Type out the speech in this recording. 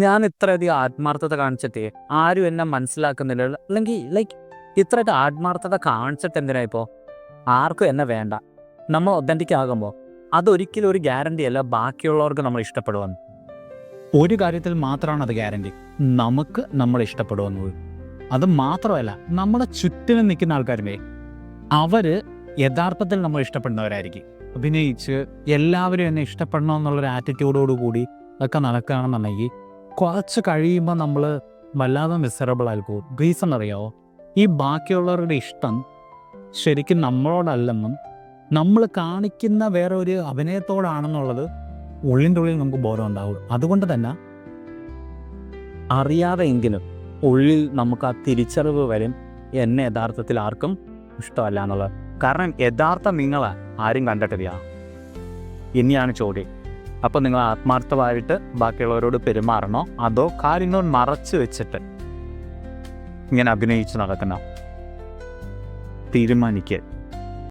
ഞാൻ ഇത്രയധികം ആത്മാർത്ഥത കാണിച്ചിട്ട് ആരും എന്നെ മനസ്സിലാക്കുന്നില്ല, അല്ലെങ്കിൽ ഇത്രയായിട്ട് ആത്മാർത്ഥത കാണിച്ചിട്ട് എന്തിനാ ഇപ്പോൾ ആർക്കും എന്നെ വേണ്ട. നമ്മൾ ഒതൻറ്റിക് ആകുമ്പോൾ അതൊരിക്കലും ഒരു ഗ്യാരണ്ടി അല്ല ബാക്കിയുള്ളവർക്ക് നമ്മൾ ഇഷ്ടപ്പെടുമെന്ന്. ഒരു കാര്യത്തിൽ മാത്രമാണ് അത് ഗ്യാരണ്ടി, നമുക്ക് നമ്മൾ ഇഷ്ടപ്പെടുമെന്നത്. അത് മാത്രമല്ല, നമ്മുടെ ചുറ്റിനും നിൽക്കുന്ന ആൾക്കാരുമേ അവർ യഥാർത്ഥത്തിൽ നമ്മൾ ഇഷ്ടപ്പെടുന്നവരായിരിക്കും. അഭിനയിച്ച് എല്ലാവരും എന്നെ ഇഷ്ടപ്പെടണമെന്നുള്ളൊരു ആറ്റിറ്റ്യൂഡോടു കൂടി ഒക്കെ നടക്കുകയാണെന്നുണ്ടെങ്കിൽ കുറച്ച് കഴിയുമ്പോൾ നമ്മൾ വല്ലാതെ മിസറബിൾ ആയി പോകും. റീസൺ അറിയാമോ? ഈ ബാക്കിയുള്ളവരുടെ ഇഷ്ടം ശരിക്കും നമ്മളോടല്ലെന്നും നമ്മൾ കാണിക്കുന്ന വേറെ ഒരു അഭിനയത്തോടാണെന്നുള്ളത് ഉള്ളിൻ്റെ ഉള്ളിൽ നമുക്ക് ബോധം ഉണ്ടാവും. അതുകൊണ്ട് തന്നെ അറിയാതെ എങ്കിലും ഉള്ളിൽ നമുക്ക് ആ തിരിച്ചറിവ് വരും, എന്നെ യഥാർത്ഥത്തിൽ ആർക്കും ഇഷ്ടമല്ല എന്നുള്ളത്. കാരണം യഥാർത്ഥ നിങ്ങളെ ആരും കണ്ടിട്ടില്ല. ഇനിയാണ് ചോദ്യം, അപ്പോൾ നിങ്ങൾ ആത്മാർത്ഥമായിട്ട് ബാക്കിയുള്ളവരോട് പെരുമാറണോ, അതോ കാര്യങ്ങൾ മറച്ചു വെച്ചിട്ട് ഇങ്ങനെ അഭിനയിച്ച് നടക്കണോ? തീരുമാനിക്കുക.